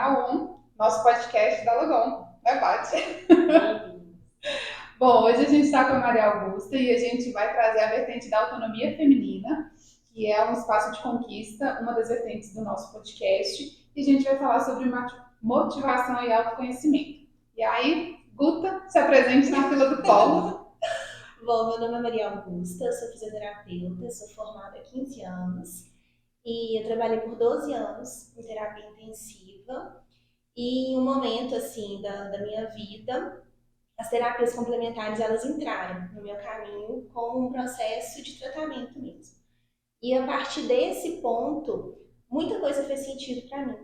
a nosso podcast da Logon, né, Paty? Bom, hoje a gente está com a Maria Augusta e a gente vai trazer a vertente da autonomia feminina, que é um espaço de conquista, uma das vertentes do nosso podcast, e a gente vai falar sobre motivação e autoconhecimento. E aí, Guta, se apresente na fila do polo. Bom, meu nome é Maria Augusta, eu sou fisioterapeuta, sou formada há 15 anos e eu trabalhei por 12 anos em terapia intensiva e em um momento assim da minha vida, as terapias complementares elas entraram no meu caminho como um processo de tratamento mesmo. E a partir desse ponto, muita coisa fez sentido para mim,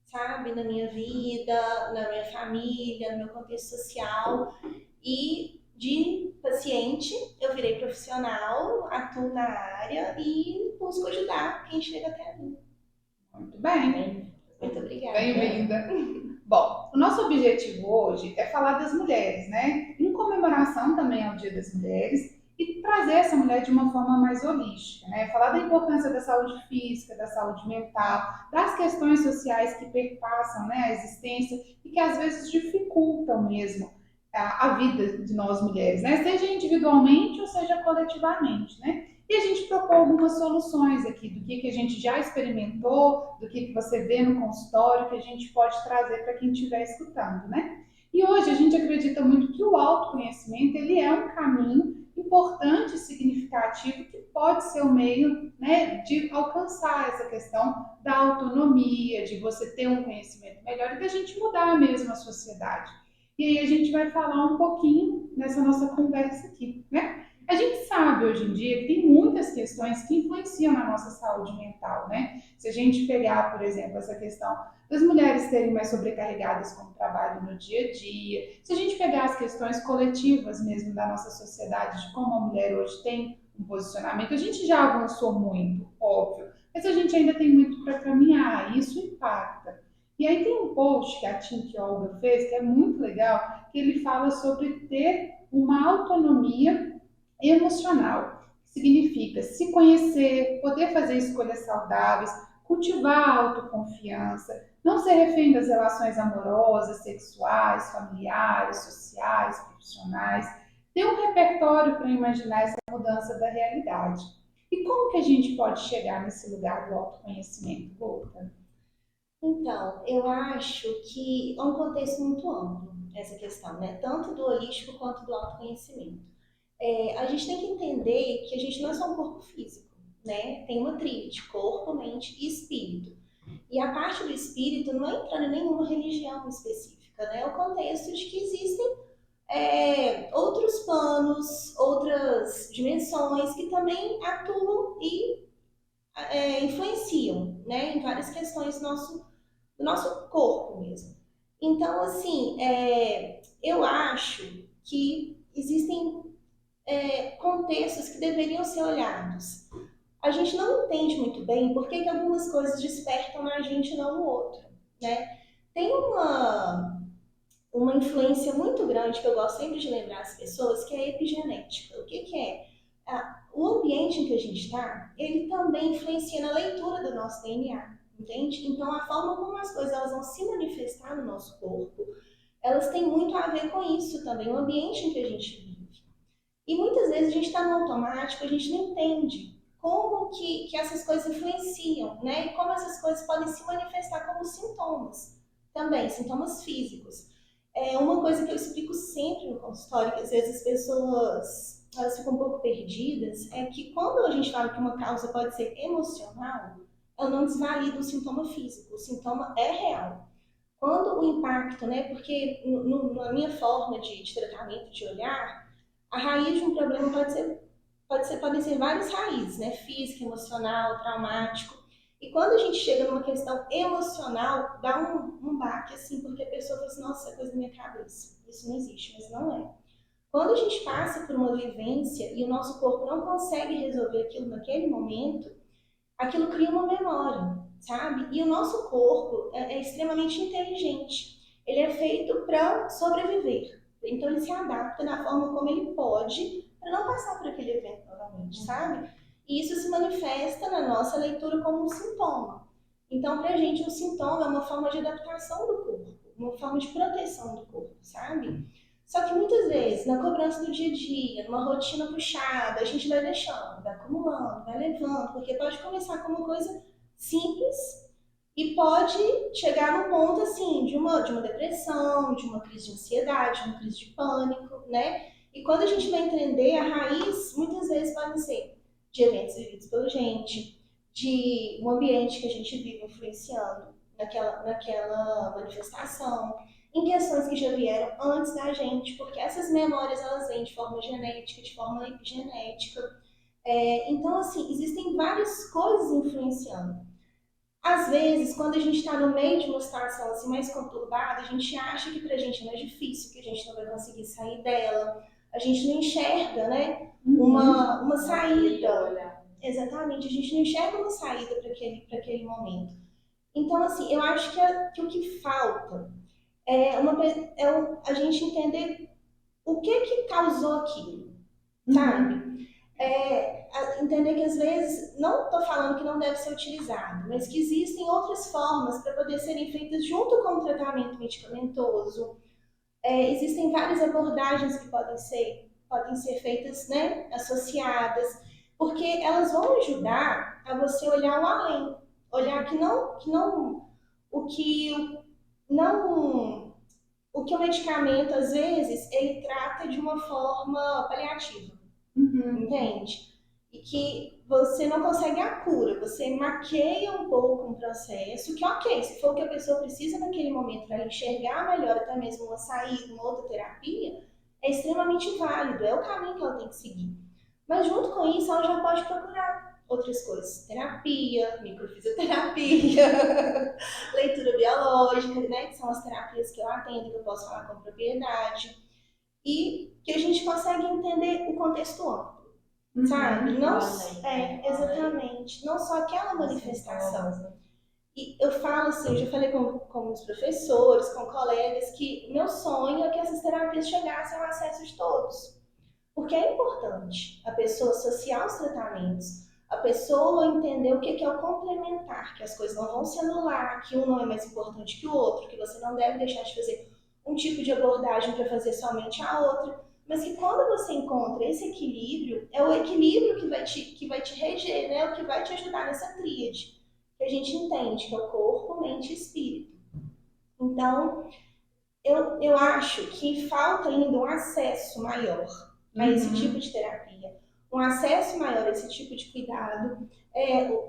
sabe? Na minha vida, na minha família, no meu contexto social. E de paciente, eu virei profissional, atuo na área e busco ajudar quem chega até mim. Muito bem. Muito obrigada. Bem-vinda. Bom, o nosso objetivo hoje é falar das mulheres, né? Em comemoração também ao Dia das Mulheres e trazer essa mulher de uma forma mais holística, né? Falar da importância da saúde física, da saúde mental, das questões sociais que perpassam, né, a existência e que às vezes dificultam mesmo a vida de nós mulheres, né? Seja individualmente ou seja coletivamente, né? E a gente propôs algumas soluções aqui do que a gente já experimentou, do que você vê no consultório, que a gente pode trazer para quem estiver escutando, né? E hoje a gente acredita muito que o autoconhecimento ele é um caminho importante e significativo que pode ser o meio, né, de alcançar essa questão da autonomia, de você ter um conhecimento melhor e da gente mudar mesmo a sociedade. E aí a gente vai falar um pouquinho nessa nossa conversa aqui, né? A gente sabe hoje em dia que tem muitas questões que influenciam na nossa saúde mental, né? Se a gente pegar, por exemplo, essa questão das mulheres terem mais sobrecarregadas com o trabalho no dia a dia, se a gente pegar as questões coletivas mesmo da nossa sociedade, de como a mulher hoje tem um posicionamento, a gente já avançou muito, óbvio, mas a gente ainda tem muito para caminhar, e isso impacta. E aí tem um post que a Tink Olga fez, que é muito legal, que ele fala sobre ter uma autonomia emocional, que significa se conhecer, poder fazer escolhas saudáveis, cultivar a autoconfiança, não ser refém das relações amorosas, sexuais, familiares, sociais, profissionais, ter um repertório para imaginar essa mudança da realidade. E como que a gente pode chegar nesse lugar do autoconhecimento, Volta? Então, eu acho que é um contexto muito amplo essa questão, né? Tanto do holístico quanto do autoconhecimento. A gente tem que entender que a gente não é só um corpo físico, né? Tem uma tríade, corpo, mente e espírito. E a parte do espírito não é entrando em nenhuma religião específica, né? É o contexto de que existem outros planos, outras dimensões que também atuam e influenciam, né? Em várias questões do nosso corpo mesmo. Então, assim, eu acho que existem contextos que deveriam ser olhados. A gente não entende muito bem por que algumas coisas despertam na gente e não no outro, né? Tem uma influência muito grande que eu gosto sempre de lembrar as pessoas, que é a epigenética. O que é? O ambiente em que a gente está, ele também influencia na leitura do nosso DNA, entende? Então, a forma como as coisas elas vão se manifestar no nosso corpo, elas têm muito a ver com isso também, o ambiente em que a gente vive. E muitas vezes a gente está no automático, a gente não entende como que essas coisas influenciam, né? E como essas coisas podem se manifestar como sintomas também, sintomas físicos. Uma coisa que eu explico sempre no consultório, que às vezes as pessoas elas ficam um pouco perdidas, é que quando a gente fala que uma causa pode ser emocional, ela não desvalida o sintoma físico, o sintoma é real. Quando o impacto, né, porque na minha forma de tratamento, de olhar, a raiz de um problema podem ser várias raízes, né? Física, emocional, traumático. E quando a gente chega numa questão emocional, dá um baque, assim, porque a pessoa fala assim, nossa, é coisa da minha cabeça. Isso não existe, mas não é. Quando a gente passa por uma vivência e o nosso corpo não consegue resolver aquilo naquele momento, aquilo cria uma memória, sabe? E o nosso corpo é extremamente inteligente. Ele é feito para sobreviver. Então ele se adapta na forma como ele pode para não passar por aquele evento novamente, sabe? E isso se manifesta na nossa leitura como um sintoma. Então, pra gente, um sintoma é uma forma de adaptação do corpo, uma forma de proteção do corpo, sabe? Só que muitas vezes, na cobrança do dia a dia, numa rotina puxada, a gente vai deixando, vai acumulando, vai levando, porque pode começar com uma coisa simples e pode chegar num ponto assim de uma depressão, de uma crise de ansiedade, de uma crise de pânico, né? E quando a gente vai entender a raiz, muitas vezes podem ser de eventos vividos pela gente, de um ambiente que a gente vive influenciando naquela manifestação, em questões que já vieram antes da gente, porque essas memórias elas vêm de forma genética, de forma epigenética. Então, assim, existem várias coisas influenciando. Às vezes, quando a gente está no meio de uma situação assim, mais conturbada, a gente acha que pra gente é mais difícil, que a gente não vai conseguir sair dela. A gente não enxerga, né, uma saída. Exatamente, a gente não enxerga uma saída para aquele momento. Então, assim, eu acho que o que falta a gente entender o que causou aquilo, sabe? Entender que às vezes, não estou falando que não deve ser utilizado, mas que existem outras formas para poder serem feitas junto com o tratamento medicamentoso. Existem várias abordagens que podem ser feitas, né, associadas, porque elas vão ajudar a você olhar o além, olhar que não, o que não, o que o medicamento às vezes ele trata de uma forma paliativa, entende? E que você não consegue a cura, você maqueia um pouco um processo, que ok, se for o que a pessoa precisa naquele momento para enxergar melhor, até mesmo uma saída, uma outra terapia, é extremamente válido, é o caminho que ela tem que seguir. Mas junto com isso, ela já pode procurar outras coisas, terapia, microfisioterapia, leitura biológica, né, que são as terapias que eu atendo, que eu posso falar com propriedade, e que a gente consegue entender o contexto amplo. Sabe? Não, exatamente. Não só aquela manifestação. E eu falo assim, eu já falei com os professores, com colegas, que meu sonho é que essas terapias chegassem ao acesso de todos. Porque é importante a pessoa associar os tratamentos, a pessoa entender o que é o complementar, que as coisas não vão se anular, que um não é mais importante que o outro, que você não deve deixar de fazer um tipo de abordagem para fazer somente a outra, mas que quando você encontra esse equilíbrio, é o equilíbrio que vai te reger, né? O que vai te ajudar nessa tríade, que a gente entende, que é o corpo, mente e espírito. Então, eu acho que falta ainda um acesso maior a esse tipo de terapia, um acesso maior a esse tipo de cuidado,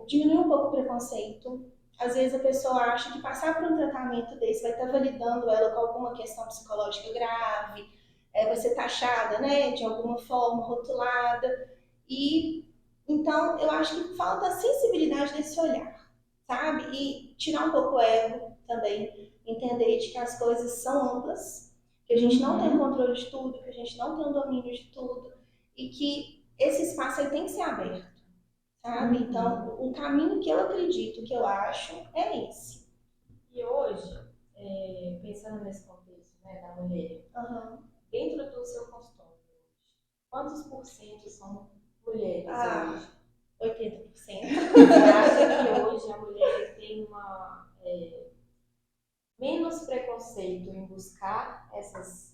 diminuir um pouco o preconceito. Às vezes a pessoa acha que passar por um tratamento desse vai estar validando ela com alguma questão psicológica grave, vai ser taxada, né, de alguma forma, rotulada. E então eu acho que falta a sensibilidade desse olhar, sabe? E tirar um pouco o ego também, entender de que as coisas são amplas, que a gente não tem o controle de tudo, que a gente não tem o domínio de tudo e que esse espaço aí tem que ser aberto, sabe? Então, o caminho que eu acredito, que eu acho, é esse. E hoje, pensando nesse contexto, né, da mulher, dentro do seu consultório, quantos por cento são mulheres hoje? 80%. Você acha que hoje a mulher tem menos preconceito em buscar essas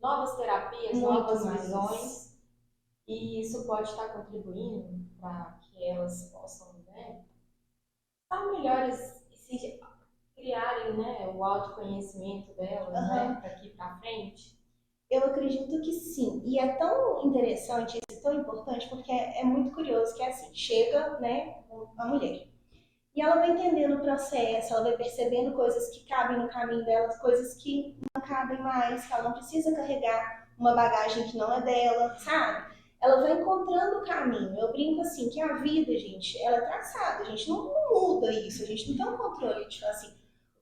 novas terapias, muito novas mais visões, e isso pode estar contribuindo para que elas possam, né, estar melhores e se criarem, né, o autoconhecimento delas, né, daqui para frente? Eu acredito que sim. E é tão interessante, isso é tão importante, porque é muito curioso que é assim, chega, né, a mulher. E ela vai entendendo o processo, ela vai percebendo coisas que cabem no caminho dela, coisas que não cabem mais, que ela não precisa carregar uma bagagem que não é dela, sabe? Ela vai encontrando o caminho. Eu brinco assim, que a vida, gente, ela é traçada, a gente não muda isso, a gente não tem um controle de falar assim,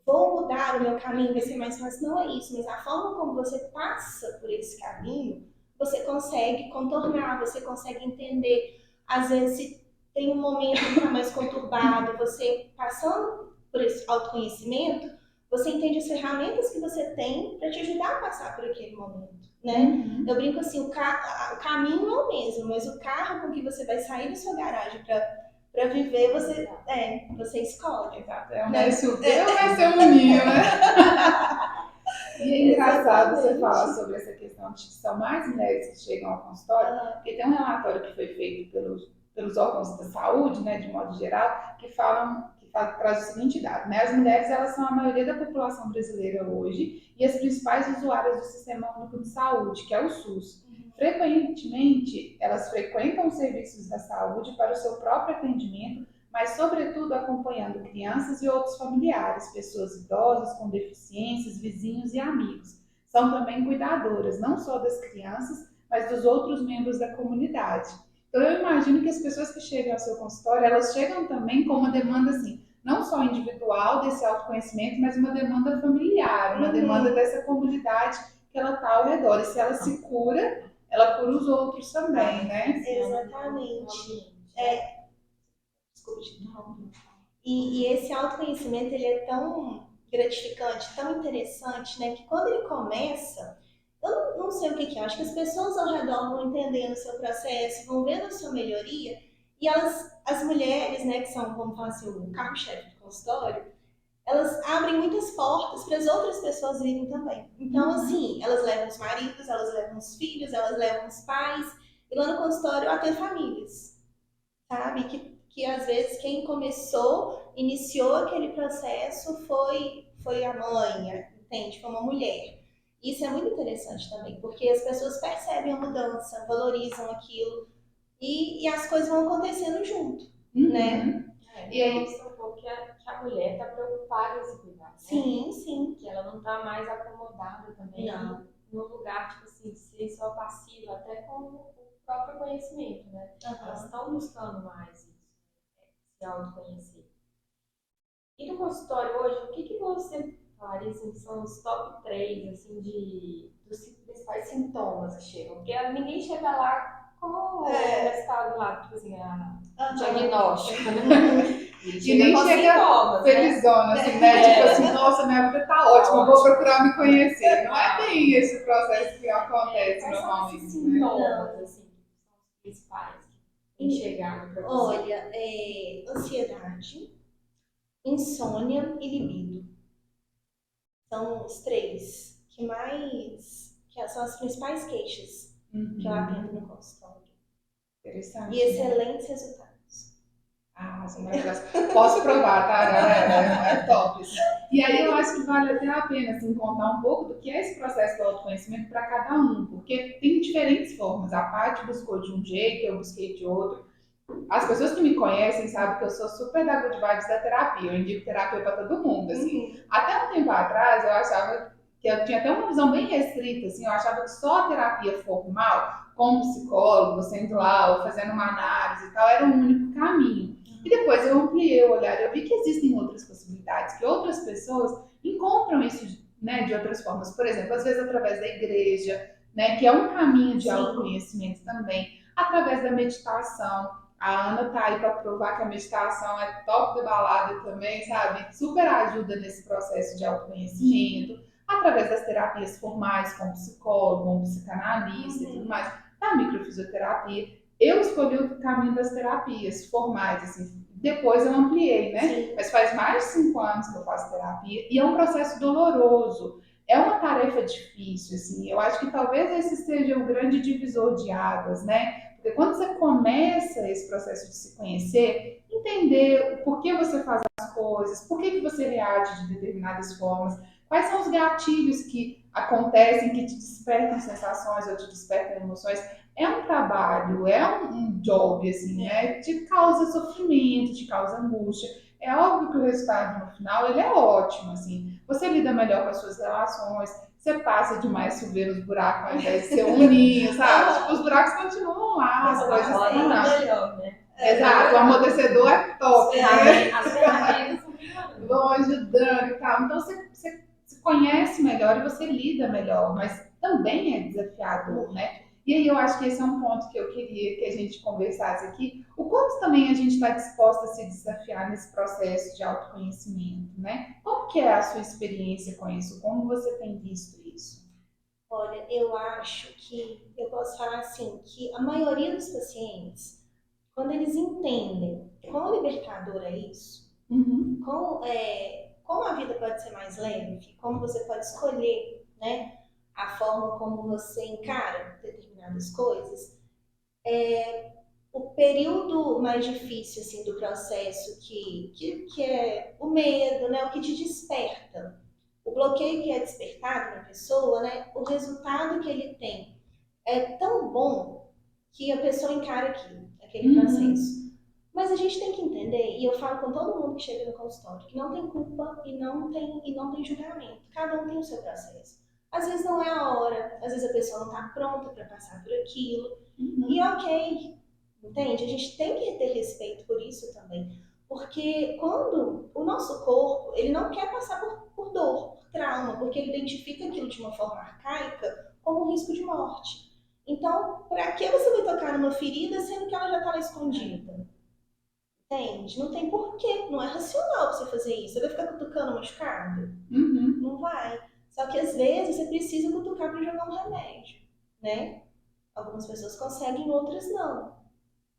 vou mudar o meu caminho, vai ser mais fácil. Não é isso, mas a forma como você passa por esse caminho, você consegue contornar, você consegue entender. Às vezes, tem um momento que está mais conturbado, você passando por esse autoconhecimento, você entende as ferramentas que você tem para te ajudar a passar por aquele momento, né? Eu brinco assim, o caminho é o mesmo, mas o carro com que você vai sair da sua garagem para Para viver, você escolhe. Exato. É um SUV ou vai ser um ninho, né? E é engraçado você falar sobre essa questão de que são mais mulheres que chegam ao consultório, porque tem um relatório que foi feito pelos órgãos da saúde, né, de modo geral, traz o seguinte dado, né? As mulheres, elas são a maioria da população brasileira hoje e as principais usuárias do Sistema Único de Saúde, que é o SUS. Frequentemente, elas frequentam os serviços da saúde para o seu próprio atendimento, mas, sobretudo, acompanhando crianças e outros familiares, pessoas idosas com deficiências, vizinhos e amigos. São também cuidadoras, não só das crianças, mas dos outros membros da comunidade. Então, eu imagino que as pessoas que chegam ao seu consultório, elas chegam também com uma demanda, assim, não só individual desse autoconhecimento, mas uma demanda familiar, uma demanda dessa comunidade que ela está ao redor. E se ela se cura, ela cura os outros também, né? Exatamente. E esse autoconhecimento, ele é tão gratificante, tão interessante, né, que quando ele começa, eu não sei o que é, acho que as pessoas ao redor vão entendendo o seu processo, vão vendo a sua melhoria, e as mulheres, né, que são, vamos falar assim, o carro-chefe do consultório, elas abrem muitas portas para as outras pessoas virem também. Então, assim, elas levam os maridos, elas levam os filhos, elas levam os pais, e lá no consultório até famílias, sabe? Que às vezes quem iniciou aquele processo foi a mãe, entende? Foi uma mulher. Isso é muito interessante também, porque as pessoas percebem a mudança, valorizam aquilo e as coisas vão acontecendo junto, né? E aí mostra um pouco que a mulher está preocupada em se cuidar, né? Sim, sim. Que ela não está mais acomodada também no lugar, tipo assim, de ser só passiva, até com o próprio conhecimento, né? Elas estão buscando mais isso, se autoconhecer. E no consultório hoje, o que você falaria, assim, que são os top 3, assim, dos principais sintomas que chegam? Porque ninguém chega lá com o resultado lá, tipo assim, diagnóstico, né? E nem chega sintomas, felizona, assim, né? Tipo assim, nossa, minha vida tá ótima, eu vou procurar me conhecer. Não é bem esse processo que acontece normalmente. Quais são esses sintomas, assim, que são os principais que tem chegado para você? Olha, ansiedade, insônia e libido. São os 3 que são as principais queixas que eu atendo no consultório. Interessante. E excelentes resultados. São maravilhosos. Posso provar, tá, galera? É top. E aí eu acho que vale até a pena assim, contar um pouco do que é esse processo do autoconhecimento para cada um, porque tem diferentes formas. A Paty buscou de um jeito, eu busquei de outro. As pessoas que me conhecem sabem que eu sou super da good vibes da terapia. Eu indico terapia para todo mundo, assim. Até um tempo atrás, eu achava que eu tinha até uma visão bem restrita, assim. Eu achava que só a terapia formal, com um psicólogo, você indo lá ou fazendo uma análise e tal, era o único caminho. E depois eu ampliei o olhar e eu vi que existem outras possibilidades, que outras pessoas encontram isso, né, de outras formas. Por exemplo, às vezes através da igreja, né, que é um caminho de autoconhecimento também, através da meditação. A Ana tá aí para provar que a meditação é top de balada também, sabe? Super ajuda nesse processo de autoconhecimento, através das terapias formais, com psicólogo, com psicanalista e tudo mais, da microfisioterapia. Eu escolhi o caminho das terapias formais, assim. Depois eu ampliei, né? Sim. Mas faz mais de 5 anos que eu faço terapia e é um processo doloroso. É uma tarefa difícil, assim. Eu acho que talvez esse seja o grande divisor de águas, né? Porque quando você começa esse processo de se conhecer, entender o porquê você faz as coisas, por que você reage de determinadas formas, quais são os gatilhos que acontecem, que te despertam sensações ou te despertam emoções, é um trabalho, é um job, assim, né? Te causa sofrimento, te causa angústia. É óbvio que o resultado no final, ele é ótimo, assim. Você lida melhor com as suas relações, você passa de mais chover nos buracos ao invés de ser um ninho, sabe? Tipo, os buracos continuam lá, as coisas estão lá. Melhor, né? Exato, o amortecedor é top, né? As ferramentas vão ajudando e tal. Então você se conhece melhor e você lida melhor, mas também é desafiador, né? E aí eu acho que esse é um ponto que eu queria que a gente conversasse aqui. O quanto também a gente está disposta a se desafiar nesse processo de autoconhecimento, né? Como que é a sua experiência com isso? Como você tem visto isso? Olha, eu acho que eu posso falar assim, que a maioria dos pacientes, quando eles entendem quão libertador é isso? Uhum. Como a vida pode ser mais leve, como você pode escolher, né, a forma como você encara determinadas coisas. O período mais difícil assim, do processo, que é o medo, né, o que te desperta, o bloqueio que é despertado na pessoa, né, o resultado que ele tem é tão bom que a pessoa encara aquilo, aquele processo. Mas a gente tem que entender, e eu falo com todo mundo que chega no consultório, que não tem culpa e não tem julgamento. Cada um tem o seu processo. Às vezes não é a hora, às vezes a pessoa não está pronta para passar por aquilo. E ok, entende? A gente tem que ter respeito por isso também. Porque quando o nosso corpo, ele não quer passar por dor, por trauma, porque ele identifica aquilo de uma forma arcaica como um risco de morte. Então, para que você vai tocar numa ferida sendo que ela já está lá escondida? Entende? Não tem porquê, não é racional você fazer isso. Você vai ficar cutucando machucado? Não vai. Só que às vezes você precisa cutucar para jogar um remédio, né? Algumas pessoas conseguem, outras não.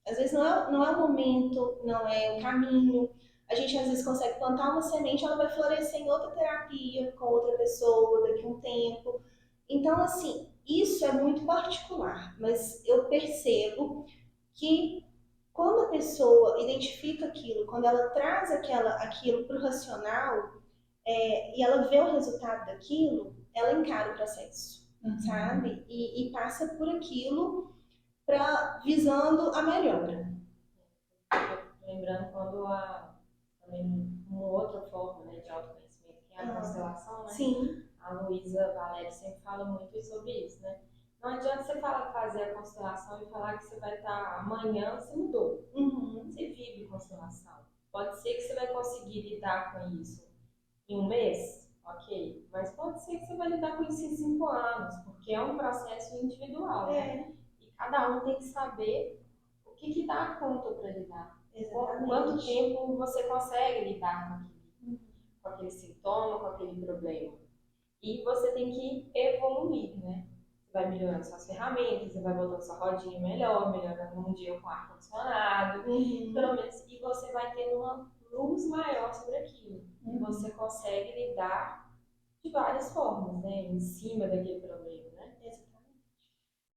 Às vezes não é o momento, não é o caminho. A gente às vezes consegue plantar uma semente, ela vai florescer em outra terapia, com outra pessoa, daqui a um tempo. Então, assim, isso é muito particular, mas eu percebo que quando a pessoa identifica aquilo, quando ela traz aquilo para o racional, e ela vê o resultado daquilo, ela encara o processo, sabe? E passa por aquilo visando a melhora. Lembrando quando também uma outra forma, né, de autoconhecimento, que é a constelação, né? Sim. A Luísa Valéria sempre fala muito sobre isso, né? Não adianta você fazer a constelação e falar que você vai estar amanhã, você mudou. Você vive constelação. Pode ser que você vai conseguir lidar com isso em um mês, ok. Mas pode ser que você vai lidar com isso em 5 anos, porque é um processo individual, né? E cada um tem que saber o que dá conta para lidar. Exatamente. Quanto tempo você consegue lidar com aquele sintoma, com aquele problema. E você tem que evoluir, né? Você vai melhorando suas ferramentas, você vai botando sua rodinha melhorando um dia com ar-condicionado, pelo menos, e você vai tendo uma luz maior sobre aquilo. E você consegue lidar de várias formas, né? Em cima daquele problema, né?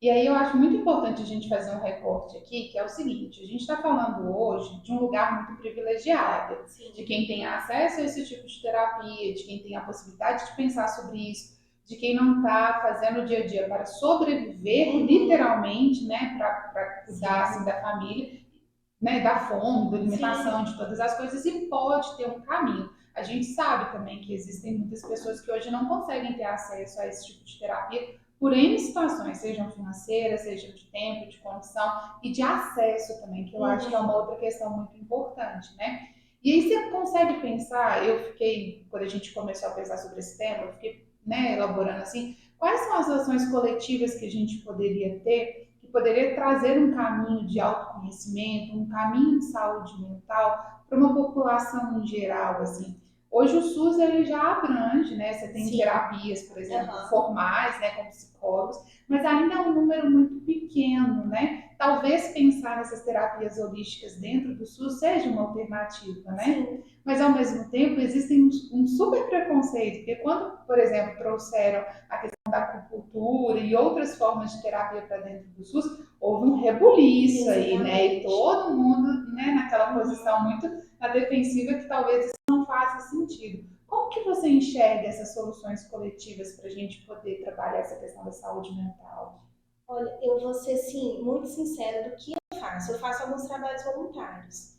E aí eu acho muito importante a gente fazer um recorte aqui, que é o seguinte, a gente está falando hoje de um lugar muito privilegiado, de quem tem acesso a esse tipo de terapia, de quem tem a possibilidade de pensar sobre isso, de quem não está fazendo o dia a dia para sobreviver, literalmente, né, para cuidar assim, da família, né, da fome, da alimentação, de todas as coisas, e pode ter um caminho. A gente sabe também que existem muitas pessoas que hoje não conseguem ter acesso a esse tipo de terapia por N situações, sejam financeiras, sejam de tempo, de condição e de acesso também, que eu acho que é uma outra questão muito importante, né? E aí você consegue pensar, quando a gente começou a pensar sobre esse tema, eu fiquei, né, elaborando assim, quais são as ações coletivas que a gente poderia ter, que poderia trazer um caminho de autoconhecimento, um caminho de saúde mental para uma população em geral, assim. Hoje o SUS ele já abrange, né? Você tem terapias, por exemplo, formais, né, com psicólogos, mas ainda é um número muito pequeno, né? Talvez pensar nessas terapias holísticas dentro do SUS seja uma alternativa, né? Sim. Mas ao mesmo tempo existe um super preconceito, porque quando, por exemplo, trouxeram a questão da acupuntura e outras formas de terapia para dentro do SUS, houve um rebuliço aí, né? E todo mundo, né, naquela posição muito na defensiva que talvez não faça sentido. Como que você enxerga essas soluções coletivas para a gente poder trabalhar essa questão da saúde mental? Olha, eu vou ser, sim, muito sincera do que eu faço. Eu faço alguns trabalhos voluntários.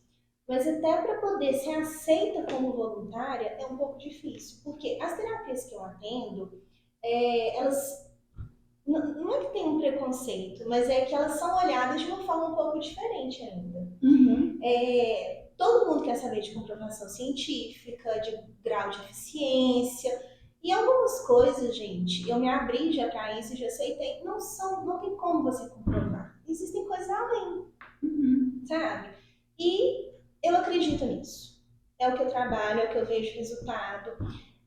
Mas até para poder ser aceita como voluntária é um pouco difícil. Porque as terapias que eu atendo, elas não é que tem um preconceito, mas é que elas são olhadas de uma forma um pouco diferente ainda. Todo mundo quer saber de comprovação científica, de grau de eficiência. E algumas coisas, gente, eu me abri já para isso e já aceitei, não tem como você comprovar. Existem coisas além, sabe? E eu acredito nisso. É o que eu trabalho, é o que eu vejo resultado,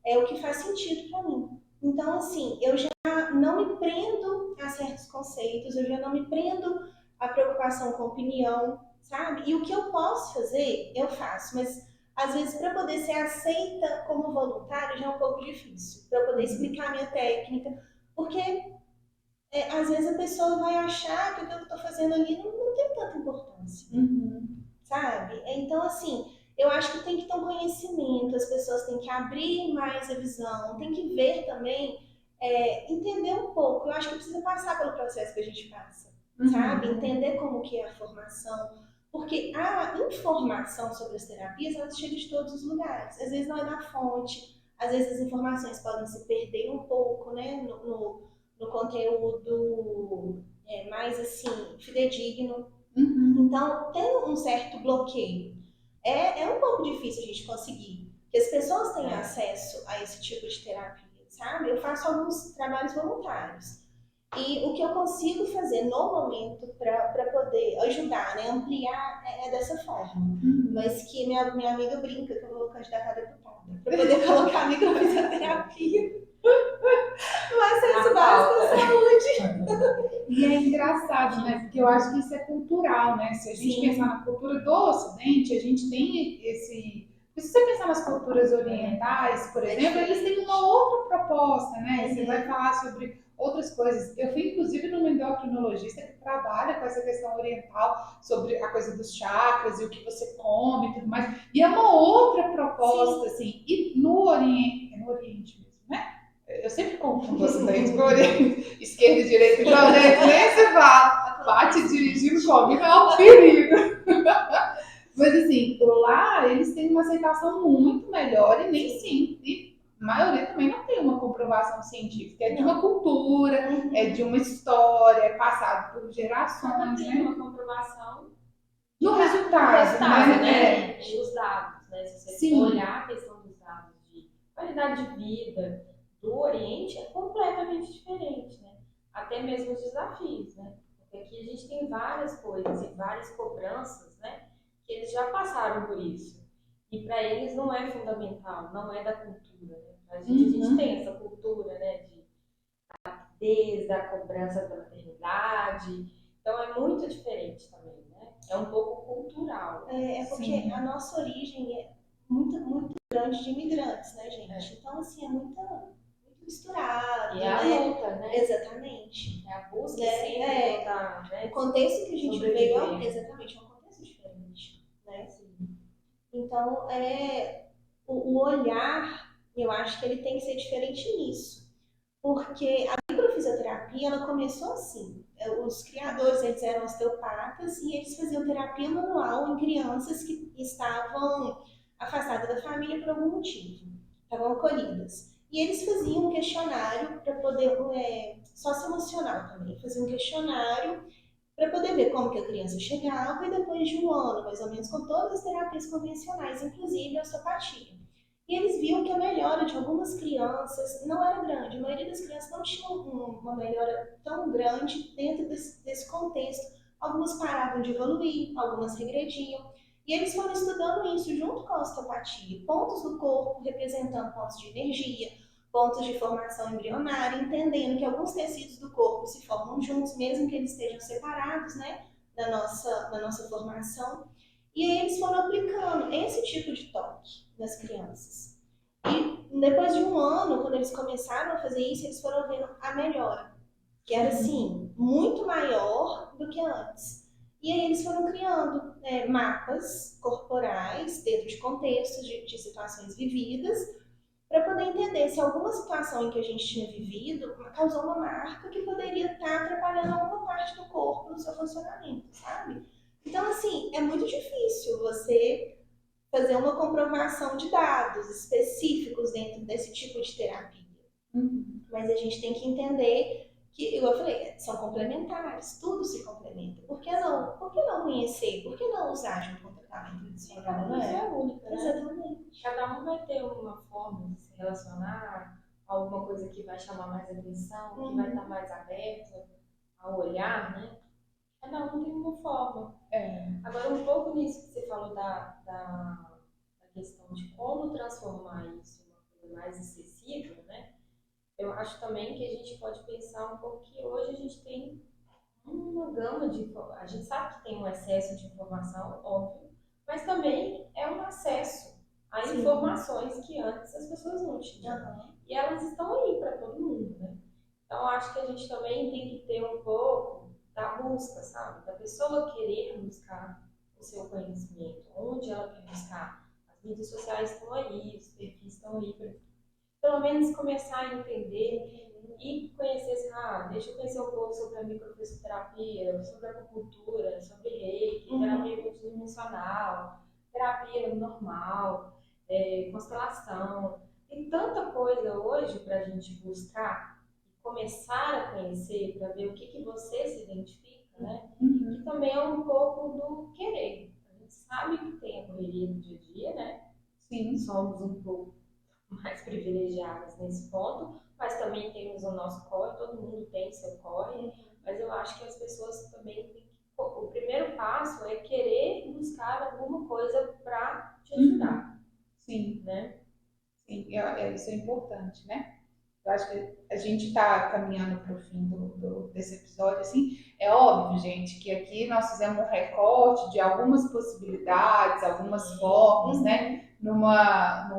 é o que faz sentido para mim. Então, assim, eu já não me prendo a certos conceitos, eu já não me prendo à preocupação com opinião, sabe? E o que eu posso fazer, eu faço, mas às vezes para poder ser aceita como voluntário já é um pouco difícil, para eu poder explicar a minha técnica, porque às vezes a pessoa vai achar que o que eu estou fazendo ali não tem tanta importância, sabe? Então, assim, eu acho que tem que ter um conhecimento, as pessoas têm que abrir mais a visão, tem que ver também, entender um pouco. Eu acho que precisa passar pelo processo que a gente passa, sabe? Entender como que é a formação, porque a informação sobre as terapias, ela chega de todos os lugares. Às vezes não é da fonte, às vezes as informações podem se perder um pouco, né, no conteúdo mais, assim, fidedigno. Então, tem um certo bloqueio. É um pouco difícil a gente conseguir que as pessoas tenham acesso a esse tipo de terapia, sabe? Eu faço alguns trabalhos voluntários. E o que eu consigo fazer no momento para poder ajudar, né, ampliar, é dessa forma. Mas que minha amiga brinca que eu vou candidatar a deputada para poder colocar a microfisioterapia. No acesso básico à saúde. E é engraçado, né? Porque eu acho que isso é cultural, né? Se a gente pensar na cultura do Ocidente, a gente tem esse. Se você pensar nas culturas orientais, por exemplo, eles têm uma outra proposta, né? Você vai falar sobre outras coisas. Eu fui, inclusive, numa endocrinologista que trabalha com essa questão oriental, sobre a coisa dos chakras e o que você come e tudo mais. E é uma outra proposta, assim. E no Oriente, é no Oriente mesmo, né? Eu sempre confundo Ocidente com Oriente. Esquerda e direita, igual nem se fala. Bate dirigindo comigo é um perigo. Mas assim, lá eles têm uma aceitação muito melhor e nem sempre, a maioria também não tem uma comprovação científica. É de uma cultura, é de uma história, é passado por gerações. Tem uma comprovação no resultado, né? Os dados, né? Se você for olhar a questão dos dados de qualidade de vida do Oriente, é completamente diferente, né? Até mesmo os desafios, né? Porque aqui a gente tem várias coisas e várias cobranças, né? Que eles já passaram por isso. E para eles não é fundamental, não é da cultura, né? A gente tem essa cultura, né? Desde a cobrança da maternidade. Então é muito diferente também, né? É um pouco cultural. É porque a nossa origem é muito grande de imigrantes, né, gente? Então, assim, é muito misturado. E é a luta, né? Exatamente. É a busca sempre o contexto que a gente veio é exatamente um contexto diferente, né? Sim. Então, o olhar, eu acho que ele tem que ser diferente nisso. Porque a microfisioterapia, ela começou assim. Os criadores, eles eram osteopatas e eles faziam terapia manual em crianças que estavam afastadas da família por algum motivo. Estavam acolhidas. E eles faziam um questionário para poder, socioemocional também, faziam um questionário para poder ver como que a criança chegava e depois de um ano, mais ou menos, com todas as terapias convencionais, inclusive a osteopatia. E eles viam que a melhora de algumas crianças não era grande. A maioria das crianças não tinha uma melhora tão grande dentro desse contexto. Algumas paravam de evoluir, algumas regrediam. E eles foram estudando isso junto com a osteopatia. Pontos do corpo representando pontos de energia, pontos de formação embrionária, entendendo que alguns tecidos do corpo se formam juntos, mesmo que eles estejam separados, né, da nossa formação. E aí eles foram aplicando esse tipo de toque nas crianças. E depois de um ano, quando eles começaram a fazer isso, eles foram vendo a melhora, que era assim, muito maior do que antes. E aí eles foram criando mapas corporais dentro de contextos de situações vividas, para poder entender se alguma situação em que a gente tinha vivido causou uma marca que poderia estar atrapalhando alguma parte do corpo no seu funcionamento, sabe? Então, assim, é muito difícil você fazer uma comprovação de dados específicos dentro desse tipo de terapia. Mas a gente tem que entender que, igual eu falei, são complementares, tudo se complementa. Por que não conhecer? Por que não usar junto com o tratamento tradicional? Cada pessoa é única, né? Exatamente. Cada um vai ter uma forma de se relacionar, alguma coisa que vai chamar mais atenção, que vai estar mais aberto ao olhar, né? Cada um tem uma forma. Agora, um pouco nisso que você falou da questão de como transformar isso em uma coisa mais acessível, né? Eu acho também que a gente pode pensar um pouco que hoje a gente tem uma gama de informação. A gente sabe que tem um excesso de informação, óbvio, mas também é um acesso a Sim. informações que antes as pessoas não tinham. Aham. E elas estão aí para todo mundo, né? Então, acho que a gente também tem que ter um pouco da busca, sabe? Da pessoa querer buscar o seu conhecimento, onde ela quer buscar. As mídias sociais estão aí, os perfis estão aí para pelo menos começar a entender e conhecer, assim, deixa eu conhecer um pouco sobre a microfisioterapia, sobre a acupuntura, sobre reiki, terapia multidimensional, terapia normal, constelação. Tem tanta coisa hoje para a gente buscar e começar a conhecer para ver o que você se identifica, né? Que também é um pouco do querer. A gente sabe que tem a correria do dia a dia, né? Sim. Somos um pouco mais privilegiadas nesse ponto, mas também temos o nosso corre, todo mundo tem seu corre, mas eu acho que as pessoas também têm que, o primeiro passo é querer buscar alguma coisa para te ajudar. Sim. Né? Sim, isso é importante, né? Eu acho que a gente está caminhando para o fim desse episódio, assim. É óbvio, gente, que aqui nós fizemos um recorte de algumas possibilidades, algumas formas, né? Numa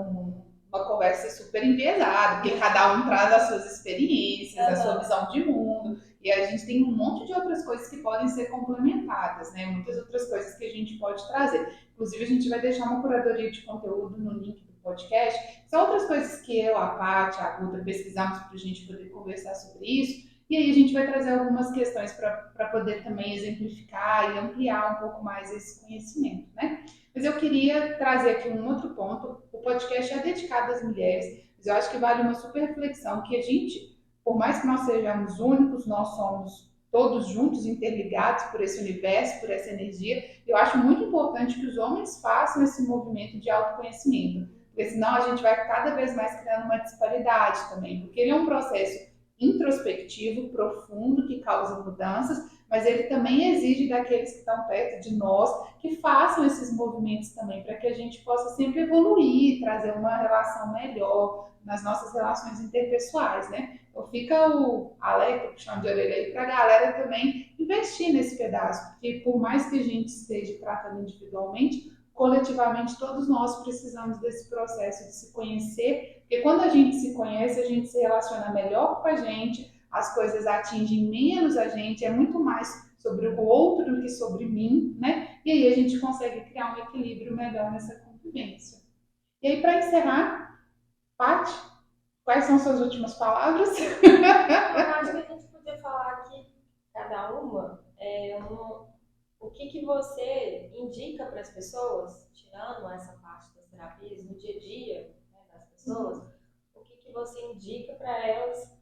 conversa super enviesada, porque cada um traz as suas experiências, a sua visão de mundo, e a gente tem um monte de outras coisas que podem ser complementadas, né? Muitas outras coisas que a gente pode trazer. Inclusive, a gente vai deixar uma curadoria de conteúdo no link do podcast. São outras coisas que eu, a Paty, a Guta pesquisamos para a gente poder conversar sobre isso. E aí a gente vai trazer algumas questões para poder também exemplificar e ampliar um pouco mais esse conhecimento, né? Mas eu queria trazer aqui um outro ponto. O podcast é dedicado às mulheres, mas eu acho que vale uma super reflexão que a gente, por mais que nós sejamos únicos, nós somos todos juntos, interligados por esse universo, por essa energia. Eu acho muito importante que os homens façam esse movimento de autoconhecimento, porque senão a gente vai cada vez mais criando uma disparidade também, porque ele é um processo introspectivo, profundo, que causa mudanças, mas ele também exige daqueles que estão perto de nós que façam esses movimentos também, para que a gente possa sempre evoluir, trazer uma relação melhor nas nossas relações interpessoais, né? Então fica o alerta, puxão de orelha aí para a galera também investir nesse pedaço, porque por mais que a gente esteja tratando individualmente, coletivamente todos nós precisamos desse processo de se conhecer, porque quando a gente se conhece, a gente se relaciona melhor com a gente, as coisas atingem menos a gente, é muito mais sobre o outro do que sobre mim, né? E aí a gente consegue criar um equilíbrio melhor nessa convivência. E aí, para encerrar, Paty, quais são suas últimas palavras? Eu acho que a gente podia falar aqui, cada uma, o que você indica para as pessoas, tirando essa parte das terapias, no dia a dia, né, das pessoas, o que você indica para elas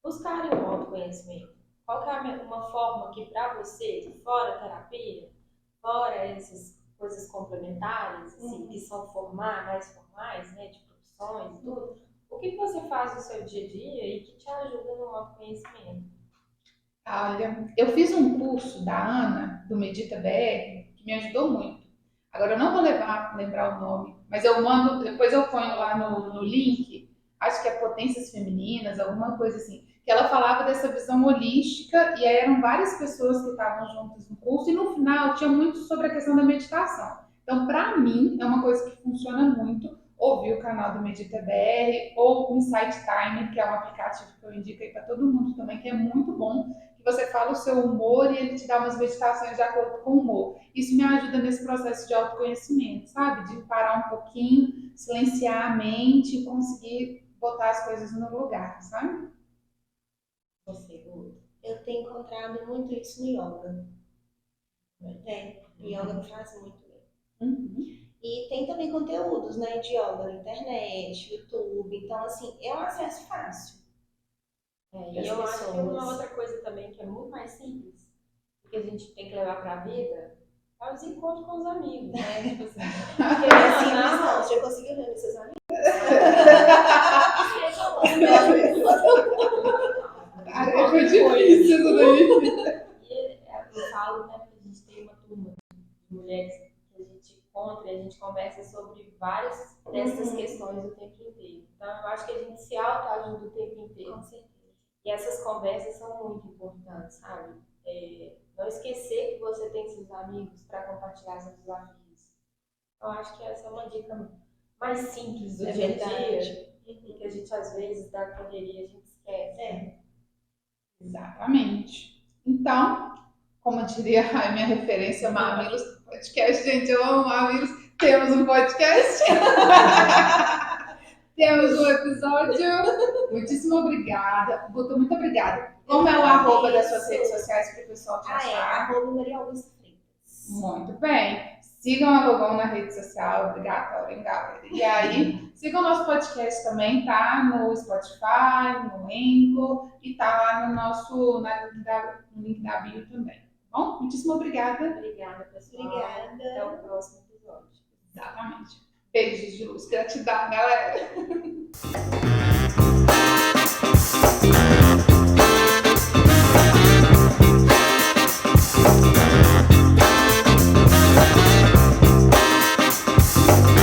buscarem o autoconhecimento? Qual que é uma forma que para você, fora a terapia, fora essas coisas complementares, assim, que são mais formais, né, de profissões e tudo, o que você faz no seu dia a dia e que te ajuda no autoconhecimento? Olha, eu fiz um curso da Ana, do Medita BR, que me ajudou muito. Agora eu não vou lembrar o nome, mas eu mando, depois eu ponho lá no link, acho que é Potências Femininas, alguma coisa assim, que ela falava dessa visão holística, e aí eram várias pessoas que estavam juntas no curso, e no final tinha muito sobre a questão da meditação. Então, para mim, é uma coisa que funciona muito, ouvir o canal do Medita BR, ou o Insight Time, que é um aplicativo que eu indico aí para todo mundo também, que é muito bom, que você fala o seu humor e ele te dá umas meditações de acordo com o humor. Isso me ajuda nesse processo de autoconhecimento, sabe? De parar um pouquinho, silenciar a mente e conseguir botar as coisas no lugar, sabe? Você, Lu? Eu tenho encontrado muito isso no yoga. O yoga me faz muito bem. E tem também conteúdos, né, de yoga na internet, YouTube. Então, assim, é um acesso fácil. E eu acho que uma outra coisa também que é muito mais simples, que a gente tem que levar para a vida, é os encontros com os amigos, né? Tipo assim, Porque não é simples, não. Você já conseguiu reunir seus amigos? Foi difícil isso daí. E eu falo, né, que a gente tem uma turma de mulheres que a gente encontra e a gente conversa sobre várias dessas questões o tempo inteiro. Então, eu acho que a gente se autoajuda o tempo inteiro. Com certeza. E essas conversas são muito importantes, sabe? Não esquecer que você tem seus amigos para compartilhar seus desafios. Eu acho que essa é uma dica mais simples do dia a dia, que a gente às vezes da correria a gente esquece. Exatamente. Então, como diria a minha referência, Mamilos Podcast, gente, eu amo Mamilos. Temos um podcast. Temos um episódio. Muitíssimo obrigada. Guto, muito obrigada. Como é o arroba das suas redes sociais para o pessoal te achar? Maria Augusta Freitas. Muito bem. Sigam a Logão na rede social, obrigatório, hein, galera? E aí, sigam o nosso podcast também, tá? No Spotify, no Anchor e tá lá no nosso no link da bio também. Tá bom? Muitíssimo obrigada. Obrigada, pessoal. Obrigada. Até o próximo episódio. Exatamente. Beijos de luz. Gratidão, galera.